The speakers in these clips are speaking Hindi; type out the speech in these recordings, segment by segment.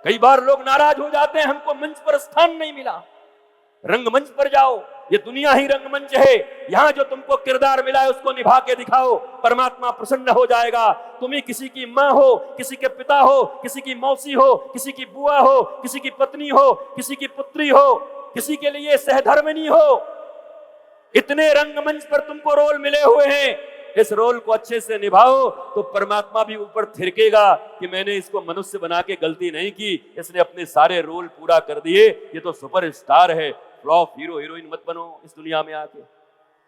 कई बार लोग नाराज हो जाते हैं, हमको मंच पर स्थान नहीं मिला। रंगमंच पर जाओ, ये दुनिया ही रंगमंच है। यहां जो तुमको किरदार मिला है उसको निभा के दिखाओ, परमात्मा प्रसन्न हो जाएगा। तुम्हें किसी की माँ हो, किसी के पिता हो, किसी की मौसी हो, किसी की बुआ हो, किसी की पत्नी हो, किसी की पुत्री हो, किसी के लिए सहधर्मिणी हो, इतने रंगमंच पर तुमको रोल मिले हुए हैं। इस रोल को अच्छे से निभाओ तो परमात्मा भी ऊपर थिरकेगा कि मैंने इसको मनुष्य बना के गलती नहीं की, इसने अपने सारे रोल पूरा कर दिए, ये तो सुपर स्टार है। फ्लॉप हीरो हीरोइन मत बनो इस दुनिया में आके।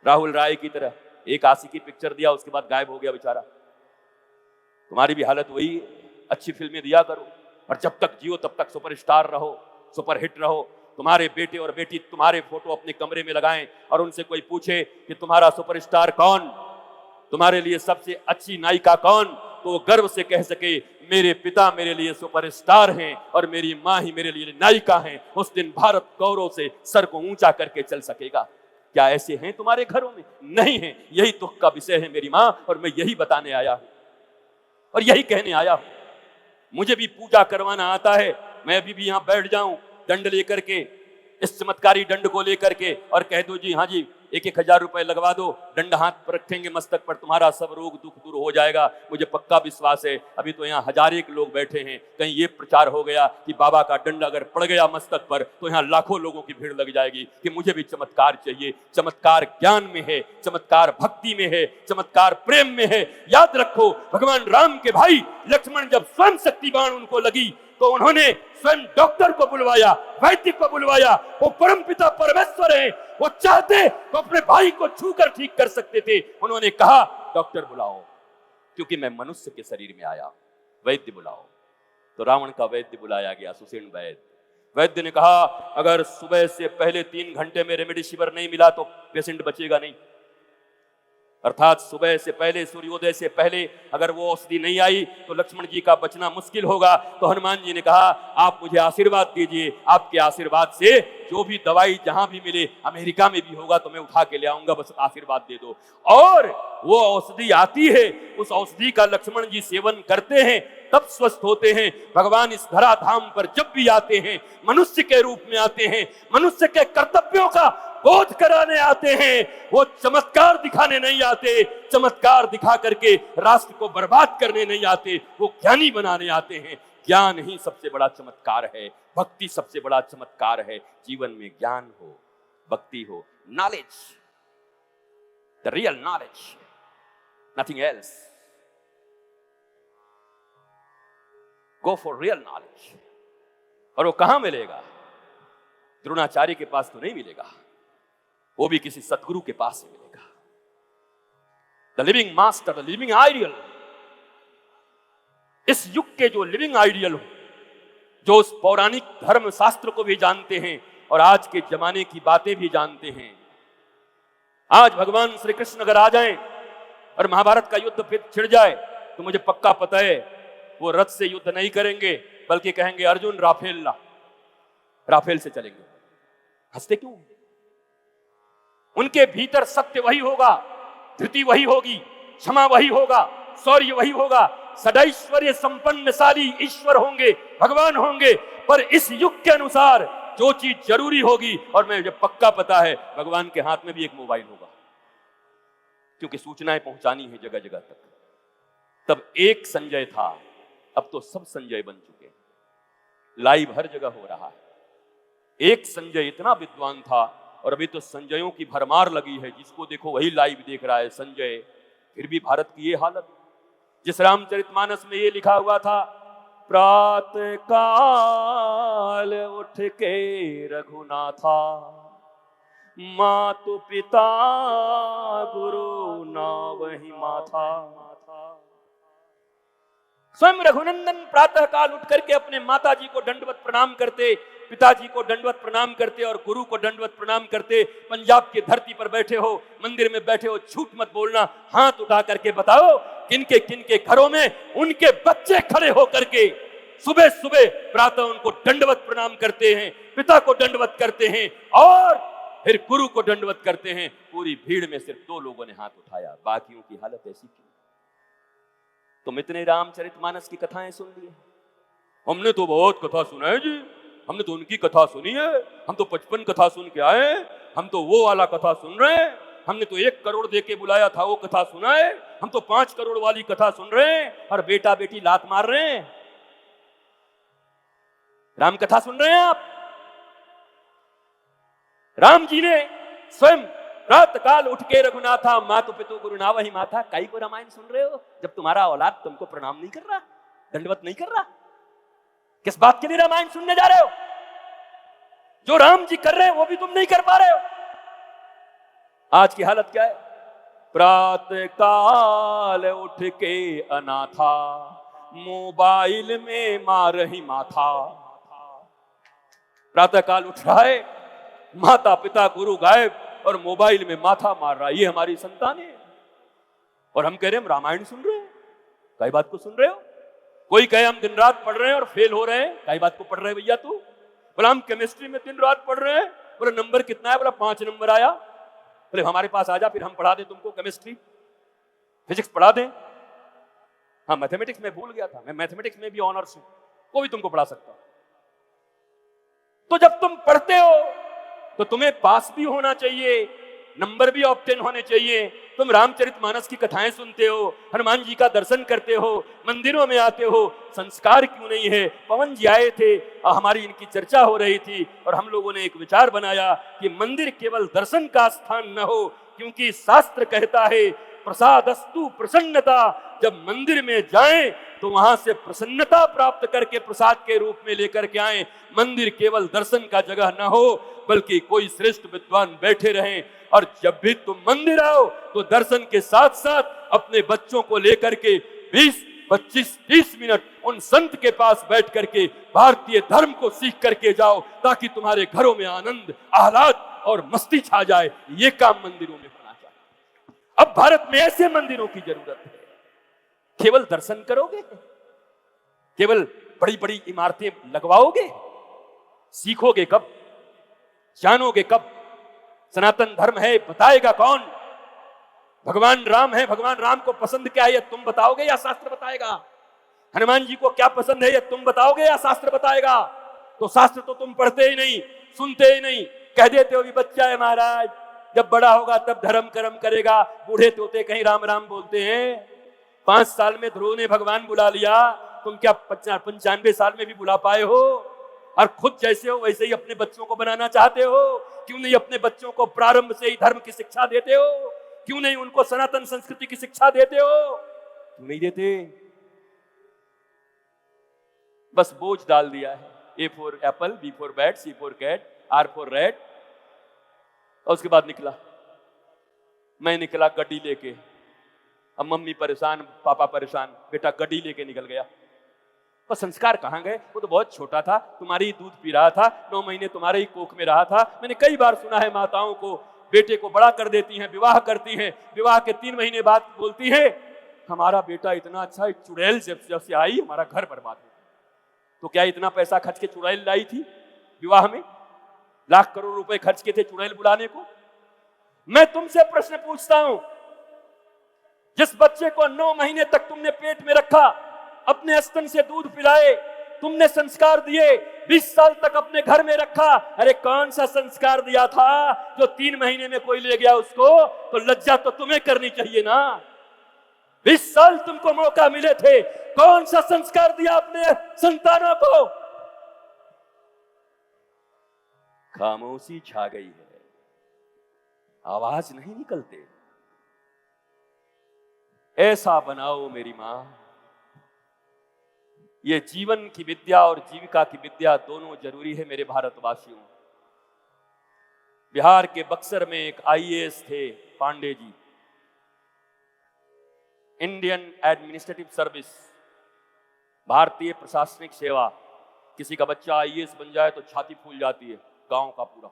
राहुल राय की तरह एक आशिकी पिक्चर दिया, उसके बाद गायब हो गया बेचारा। तुम्हारी भी हालत वही है, अच्छी फिल्में दिया करो और जब तक जियो तब तक सुपर स्टार रहो, सुपर हिट रहो। तुम्हारे बेटे और बेटी तुम्हारे फोटो अपने कमरे में लगाएं और उनसे कोई पूछे कि तुम्हारा सुपरस्टार कौन, तुम्हारे लिए सबसे अच्छी नायिका कौन, तो वो गर्व से कह सके मेरे पिता मेरे लिए सुपरस्टार हैं और मेरी माँ ही मेरे लिए नायिका हैं। उस दिन भारत गौरव से सर को ऊंचा करके चल सकेगा। क्या ऐसे हैं तुम्हारे घरों में? नहीं है। यही दुख का विषय है मेरी माँ, और मैं यही बताने आया हूं और यही कहने आया हूं। मुझे भी पूजा करवाना आता है, मैं अभी भी यहां बैठ जाऊं दंड लेकर के, इस चमत्कारी दंड को लेकर के, और कह दो जी हाँ जी 1,000 रुपए लगवा दो, दंड हाथ पर रखेंगे मस्तक पर, तुम्हारा सब रोग दुख दूर हो जाएगा। मुझे पक्का विश्वास है। अभी तो यहाँ 1000 लोग बैठे हैं, कहीं ये प्रचार हो गया कि बाबा का दंड अगर पड़ गया मस्तक पर तो यहाँ लाखों लोगों की भीड़ लग जाएगी कि मुझे भी चमत्कार चाहिए। चमत्कार ज्ञान में है, चमत्कार भक्ति में है, चमत्कार प्रेम में है। याद रखो, भगवान राम के भाई लक्ष्मण जब स्वयं शक्ति बाण उनको लगी तो उन्होंने स्वयं डॉक्टर को बुलवाया, वैद्य को बुलवाया। वो परमपिता परमेश्वर है, वो चाहते तो अपने भाई को छूकर ठीक कर सकते थे। उन्होंने कहा डॉक्टर बुलाओ, क्योंकि मैं मनुष्य के शरीर में आया, वैद्य बुलाओ। तो रावण का वैद्य बुलाया गया, सुसेन वैद्य। वैद्य ने कहा अगर सुबह से पहले 3 घंटे में रेमडेसिविर नहीं मिला तो पेशेंट बचेगा नहीं। अर्थात सुबह से पहले, सूर्योदय से पहले अगर वो औषधि नहीं आई तो लक्ष्मण जी का बचना मुश्किल होगा। तो हनुमान जी ने कहा आप मुझे आशीर्वाद दीजिए, आपके आशीर्वाद से जो भी दवाई जहां भी मिले, अमेरिका में भी होगा तो मैं उठा के ले आऊंगा, बस आशीर्वाद दे दो। और वो औषधि आती है, उस औषधि का लक्ष्मण जी सेवन करते हैं, तब स्वस्थ होते हैं। भगवान इस धराधाम पर जब भी आते हैं, मनुष्य के रूप में आते हैं, मनुष्य के कर्तव्यों का बोध कराने आते हैं। वो चमत्कार दिखाने नहीं आते, चमत्कार दिखा करके राष्ट्र को बर्बाद करने नहीं आते, वो ज्ञानी बनाने आते हैं। ज्ञान ही सबसे बड़ा चमत्कार है, भक्ति सबसे बड़ा चमत्कार है। जीवन में ज्ञान हो, भक्ति हो, knowledge, the real knowledge, nothing else. Go for real knowledge. और वो कहां मिलेगा? द्रोणाचार्य के पास तो नहीं मिलेगा, वो भी किसी सतगुरु के पास से मिलेगा। The living master, the living ideal. इस युग के जो लिविंग आइडियल हो, जो उस पौराणिक धर्म शास्त्र को भी जानते हैं और आज के जमाने की बातें भी जानते हैं। आज भगवान श्री कृष्ण अगर आ जाएं और महाभारत का युद्ध फिर छिड़ जाए तो मुझे पक्का पता है वो रथ से युद्ध नहीं करेंगे, बल्कि कहेंगे अर्जुन राफेल ला, राफेल से चलेंगे। हंसते क्यों? उनके भीतर सत्य वही होगा, धृति वही होगी, क्षमा वही होगा, शौर्य वही होगा। सदैश्वर्य संपन्नशाली ईश्वर होंगे, भगवान होंगे, पर इस युग के अनुसार जो चीज जरूरी होगी, और मुझे पक्का पता है भगवान के हाथ में भी एक मोबाइल होगा, क्योंकि सूचनाएं पहुंचानी है जगह जगह तक। तब एक संजय था, अब तो सब संजय बन चुके हैं, लाइव हर जगह हो रहा है। एक संजय इतना विद्वान था और अभी तो संजयों की भरमार लगी है, जिसको देखो वही लाइव देख रहा है संजय। फिर भी भारत की ये हालत। जिस रामचरितमानस में ये लिखा हुआ था, प्रातः काल उठ के रघुनाथा, मातु पिता गुरु ना वही माथा। स्वयं रघुनंदन प्रातः काल उठ करके अपने माता जी को दंडवत प्रणाम करते, पिताजी को दंडवत प्रणाम करते और गुरु को दंडवत प्रणाम करते। पंजाब की धरती पर बैठे हो, मंदिर में बैठे हो, झूठ मत बोलना, हाथ उठा करके बताओ किनके घरों में उनके बच्चे खड़े होकर के सुबह सुबह प्रातः उनको दंडवत प्रणाम करते हैं, पिता को दंडवत करते हैं और फिर गुरु को दंडवत करते हैं। पूरी भीड़ में सिर्फ 2 लोगों ने हाथ उठाया, बाकियों की हालत ऐसी क्यों? तुम इतने रामचरितमानस की कथाएं सुन लिए हमने तो बहुत कथा सुना है जी, हमने तो उनकी कथा सुनी है, हम तो 55 कथा सुन के आए, हम तो वो वाला कथा सुन रहे हैं, हमने तो 1 करोड़ दे के बुलाया था वो कथा सुना है, हम तो 5 करोड़ वाली कथा सुन रहे हैं और बेटा बेटी लात मार रहे हैं। राम कथा सुन रहे हैं आप? राम जी ने स्वयं रात काल उठ के रघुनाथा मातु पितु गुरु नावहि माथा, काई को रामायण सुन रहे हो जब तुम्हारा औलाद तुमको प्रणाम नहीं कर रहा, दंडवत नहीं कर रहा? किस बात के लिए रामायण सुनने जा रहे हो? जो राम जी कर रहे हैं वो भी तुम नहीं कर पा रहे हो। आज की हालत क्या है? प्रातः काल उठ के अनाथा, मोबाइल में मार ही माथा। प्रातः काल उठ रहा है, माता पिता गुरु गायब और मोबाइल में माथा मार रहा है, ये हमारी संतान है। और हम कह रहे हैं हम रामायण सुन रहे हैं, कई बात को सुन रहे हो? कोई कहे हम दिन रात पढ़ रहे हैं और फेल हो रहे हैं, कई बात को पढ़ रहे हैं भैया? तू बोला हम केमिस्ट्री में दिन रात पढ़ रहे हैं, बोला नंबर कितना है? बोला 5 नंबर आया। बोले हमारे पास आ जा, फिर हम पढ़ा दें तुमको केमिस्ट्री फिजिक्स पढ़ा दें। हाँ मैथमेटिक्स में भूल गया था, मैं मैथमेटिक्स में भी ऑनर्स हूं, वो भी तुमको पढ़ा सकता हूं। तो जब तुम पढ़ते हो तो तुम्हें पास भी होना चाहिए, नंबर भी ऑब्टेन होने चाहिए। तुम रामचरितमानस की कथाएं सुनते हो, हनुमान जी का दर्शन करते हो, मंदिरों में आते हो, संस्कार क्यों नहीं है? पवन जी आए थे, हमारी इनकी चर्चा हो रही थी और हम लोगों ने एक विचार बनाया कि मंदिर केवल दर्शन का स्थान न हो, क्योंकि शास्त्र कहता है प्रसादस्तु प्रसन्नता। जब मंदिर में जाएं तो वहां से प्रसन्नता प्राप्त करके प्रसाद के रूप में लेकर के आए। मंदिर केवल दर्शन का जगह न हो, बल्कि कोई श्रेष्ठ विद्वान बैठे रहें। और जब भी तुम मंदिर आओ तो दर्शन के साथ साथ अपने बच्चों को लेकर के 20, 25, 30 मिनट उन संत के पास बैठ करके भारतीय धर्म को सीख करके जाओ, ताकि तुम्हारे घरों में आनंद, आह्लाद और मस्ती छा जाए। ये काम मंदिरों में होना चाहिए। अब भारत में ऐसे मंदिरों की जरूरत है। केवल दर्शन करोगे, केवल बड़ी बड़ी इमारतें लगवाओगे, सीखोगे कब? जानोगे कब? सनातन धर्म है बताएगा कौन? भगवान राम है, भगवान राम को पसंद क्या है ये तुम बताओगे या शास्त्र बताएगा? हनुमान जी को क्या पसंद है ये तुम बताओगे या शास्त्र बताएगा? तो शास्त्र तो तुम पढ़ते ही नहीं, सुनते ही नहीं, कह देते हो भी बच्चा है महाराज, जब बड़ा होगा तब धर्म कर्म करेगा। बूढ़े तोते कहीं राम राम बोलते हैं। 5 साल में ध्रुव ने भगवान बुला लिया, तुम क्या 95 साल में भी बुला पाए हो? और खुद जैसे हो वैसे ही अपने बच्चों को बनाना चाहते हो। क्यों नहीं अपने बच्चों को प्रारंभ से ही धर्म की शिक्षा देते हो? क्यों नहीं उनको सनातन संस्कृति की शिक्षा देते हो? क्यों नहीं देते? बस बोझ डाल दिया है। A for apple, B for bat, C for cat, R for red. और उसके बाद निकला, मैं निकला गड्डी लेके। अब मम्मी परेशान, पापा परेशान, बेटा गड्डी लेके निकल गया। पर संस्कार कहाँ गए? वो तो बहुत छोटा था, तुम्हारी दूध पी रहा था, 9 महीने तुम्हारे ही कोख में रहा था। मैंने कई बार सुना है माताओं को बेटे को बड़ा कर देती हैं, विवाह करती हैं, विवाह के 3 महीने बाद बोलती है हमारा बेटा इतना अच्छा, चुड़ैल जब से आई हमारा घर बर्बाद हो। तो क्या इतना पैसा खर्च के चुड़ैल लाई थी? विवाह में लाख करोड़ रुपए खर्च किए थे चुड़ैल बुलाने को। मैं तुमसे प्रश्न पूछता हूं, जिस बच्चे को 9 महीने तक तुमने पेट में रखा, अपने स्तन से दूध पिलाए, तुमने संस्कार दिए, 20 साल तक अपने घर में रखा, अरे कौन सा संस्कार दिया था जो 3 महीने में कोई ले गया उसको? तो लज्जा तो तुम्हें करनी चाहिए ना। 20 साल तुमको मौका मिले थे, कौन सा संस्कार दिया अपने संतानों को? खामोशी छा गई है, आवाज नहीं निकलते। ऐसा बनाओ मेरी मां। ये जीवन की विद्या और जीविका की विद्या दोनों जरूरी है मेरे भारतवासियों। बिहार के बक्सर में एक IAS थे Pandey ji, Indian administrative service, भारतीय प्रशासनिक सेवा। किसी का बच्चा IAS बन जाए तो छाती फूल जाती है गांव का पूरा।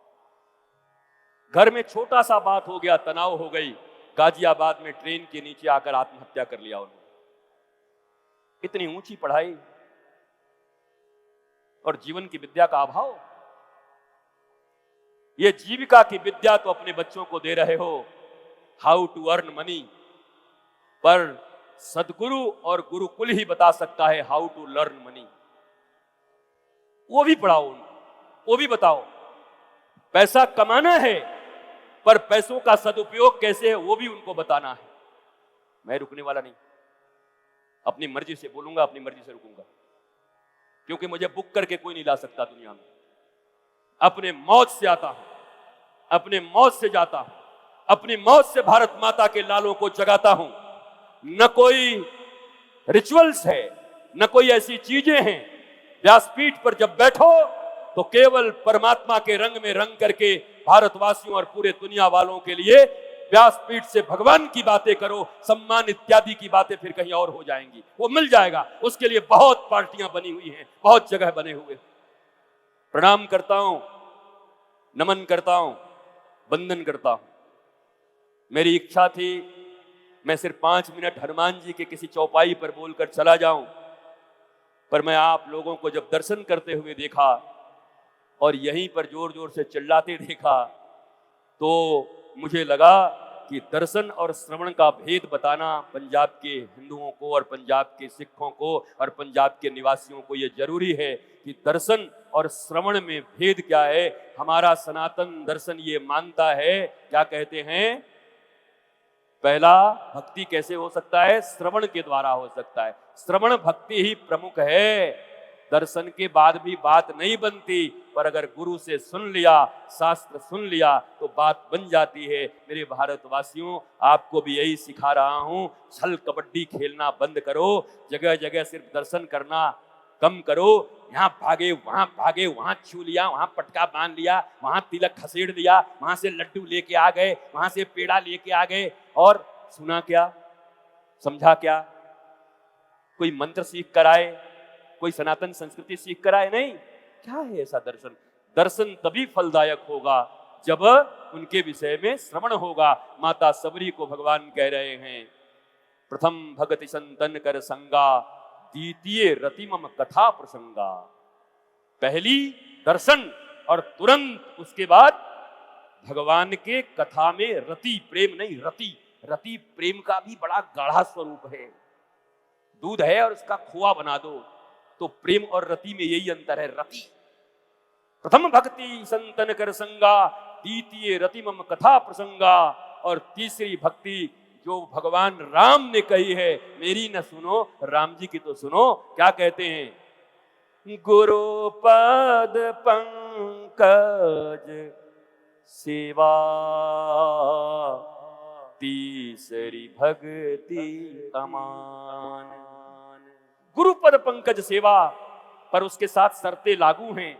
घर में छोटा सा बात हो गया, तनाव हो गई, गाजियाबाद में ट्रेन के नीचे आकर आत्महत्या कर लिया उन्होंने। इतनी ऊंची पढ़ाई और जीवन की विद्या का अभाव। ये जीविका की विद्या तो अपने बच्चों को दे रहे हो, हाउ टू अर्न मनी, पर सदगुरु और गुरुकुल ही बता सकता है हाउ टू लर्न मनी। वो भी पढ़ाओ उनको, वो भी बताओ। पैसा कमाना है पर पैसों का सदुपयोग कैसे है वो भी उनको बताना है। मैं रुकने वाला नहीं, अपनी मर्जी से बोलूंगा, अपनी मर्जी से रुकूंगा, क्योंकि मुझे बुक करके कोई नहीं ला सकता दुनिया में। अपने मौत से आता हूं, अपने मौत से जाता हूं, अपनी मौत से भारत माता के लालों को जगाता हूं। न कोई रिचुअल्स है, न कोई ऐसी चीजें हैं। व्यासपीठ पर जब बैठो तो केवल परमात्मा के रंग में रंग करके भारतवासियों और पूरे दुनिया वालों के लिए व्यासपीठ से भगवान की बातें करो। सम्मान इत्यादि की बातें फिर कहीं और हो जाएंगी, वो मिल जाएगा। उसके लिए बहुत पार्टियां बनी हुई हैं, बहुत जगह बने हुए। प्रणाम करता हूं, नमन करता हूं, वंदन करता हूं। मेरी इच्छा थी मैं सिर्फ 5 मिनट हनुमान जी के किसी चौपाई पर बोलकर चला जाऊं, पर मैं आप लोगों को जब दर्शन करते हुए देखा और यहीं पर जोर जोर से चिल्लाते देखा तो मुझे लगा कि दर्शन और श्रवण का भेद बताना पंजाब के हिंदुओं को और पंजाब के सिखों को और पंजाब के निवासियों को ये जरूरी है कि दर्शन और श्रवण में भेद क्या है। हमारा सनातन दर्शन ये मानता है, क्या कहते हैं, पहला भक्ति कैसे हो सकता है, श्रवण के द्वारा हो सकता है। श्रवण भक्ति ही प्रमुख है, दर्शन के बाद भी बात नहीं बनती, पर अगर गुरु से सुन लिया, शास्त्र सुन लिया तो बात बन जाती है। मेरे भारतवासियों, आपको भी यही सिखा रहा हूं, छल कबड्डी खेलना बंद करो, जगह जगह सिर्फ दर्शन करना कम करो। यहाँ भागे वहां छू लिया, वहां पटका बांध लिया, वहां तिलक खसेड़ दिया, वहां से लड्डू लेके आ गए, वहां से पेड़ा लेके आ गए, और सुना क्या, समझा क्या, कोई मंत्र सीख कर आए, कोई सनातन संस्कृति सीख कर आए? नहीं। क्या है ऐसा दर्शन? दर्शन तभी फलदायक होगा जब उनके विषय में श्रवण होगा। माता सबरी को भगवान कह रहे हैं, प्रथम भगति संतन कर संगा, द्वितीय रति मम कथा प्रसंगा। पहली दर्शन और तुरंत उसके बाद भगवान के कथा में रति, प्रेम नहीं रति। रति प्रेम का भी बड़ा गाढ़ा स्वरूप है। दूध है और उसका खोआ बना दो तो प्रेम और रति में यही अंतर है। रति प्रथम भक्ति संतन कर संगा, द्वितीय रति मम कथा प्रसंगा, और तीसरी भक्ति जो भगवान राम ने कही है, मेरी न सुनो, राम जी की तो सुनो। क्या कहते हैं, गुरु पद पंकज सेवा, तीसरी भक्ति अमान। गुरु पद पंकज सेवा, पर उसके साथ शर्तें लागू हैं।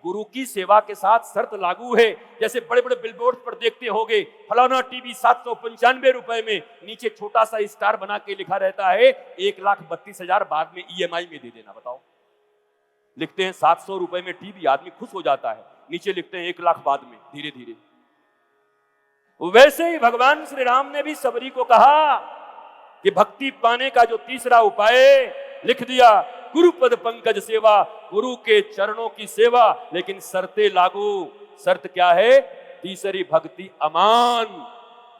गुरु की सेवा के साथ शर्त लागू है। जैसे बड़े बड़े बिलबोर्ड पर देखते होगे, फलाना टीवी 795 रुपए में, नीचे छोटा सा स्टार बना के लिखा रहता है 1,32,000 बाद में EMI में दे देना। बताओ, लिखते हैं 700 रुपए में टीवी, आदमी खुश हो जाता है, नीचे लिखते हैं 1 लाख बाद में, धीरे धीरे। वैसे ही भगवान श्री राम ने भी सबरी को कहा कि भक्ति पाने का जो तीसरा उपाय लिख दिया, गुरु पद पंकज सेवा, गुरु के चरणों की सेवा, लेकिन शर्तें लागू। शर्त क्या है? तीसरी भक्ति अमान,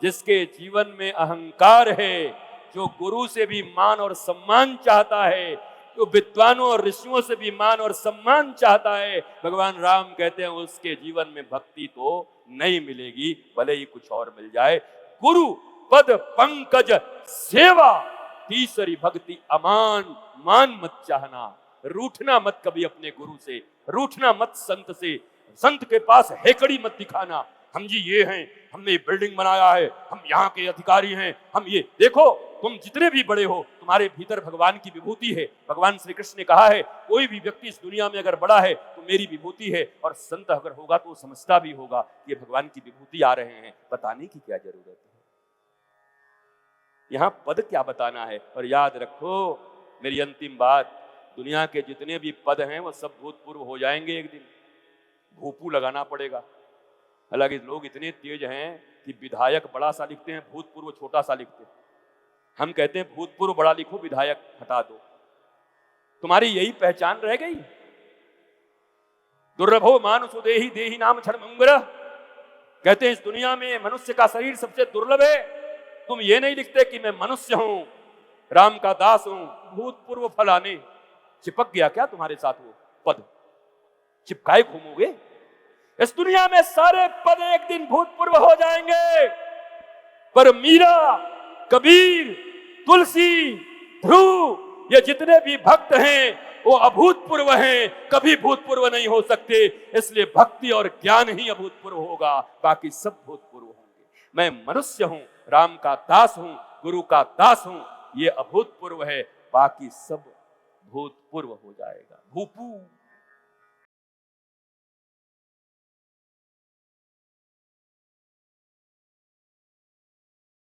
जिसके जीवन में अहंकार है, जो गुरु से भी मान और सम्मान चाहता है, जो विद्वानों और ऋषियों से भी मान और सम्मान चाहता है, भगवान राम कहते हैं उसके जीवन में भक्ति तो नहीं मिलेगी, भले ही कुछ और मिल जाए। गुरु पद पंकज सेवा, तीसरी भक्ति अमान। मान मत चाहना, रूठना मत कभी अपने गुरु से, रूठना मत संत से, संत के पास हेकड़ी मत दिखाना, हम जी ये हैं, हमने बिल्डिंग बनाया है, हम यहाँ के अधिकारी हैं, हम ये। देखो, तुम जितने भी बड़े हो, तुम्हारे भीतर भगवान की विभूति है। भगवान श्री कृष्ण ने कहा है, कोई भी व्यक्ति इस दुनिया में अगर बड़ा है तो मेरी विभूति है, और संत अगर होगा तो समझता भी होगा ये भगवान की विभूति आ रहे हैं, बताने की क्या जरूरत है। यहाँ पद क्या बताना है। और याद रखो, मेरी अंतिम बात, दुनिया के जितने भी पद हैं वो सब भूतपूर्व हो जाएंगे एक दिन, भूपू लगाना पड़ेगा। हालांकि लोग इतने तेज हैं कि विधायक बड़ा सा लिखते हैं, भूतपूर्व छोटा सा लिखते हैं। हम कहते हैं भूतपूर्व बड़ा लिखो, विधायक हटा दो। तुम्हारी यही पहचान रह गई। दुर्लभो मानुषो देहि देहि नाम क्षणभंगुरः, कहते हैं इस दुनिया में मनुष्य का शरीर सबसे दुर्लभ है। तुम ये नहीं लिखते कि मैं मनुष्य हूं, राम का दास हूं, भूतपूर्व फलाने। चिपक गया क्या तुम्हारे साथ वो पद? चिपकाए घूमोगे? इस दुनिया में सारे पद एक दिन भूतपूर्व हो जाएंगे, पर मीरा, कबीर, तुलसी, ध्रुव, ये जितने भी भक्त हैं वो अभूतपूर्व हैं, कभी भूतपूर्व नहीं हो सकते। इसलिए भक्ति और ज्ञान ही अभूतपूर्व होगा, बाकी सब भूतपूर्व होंगे। मैं मनुष्य हूं, राम का दास हूं, गुरु का दास हूं, ये अभूतपूर्व है, बाकी सब भूतपूर्व हो जाएगा। भूपू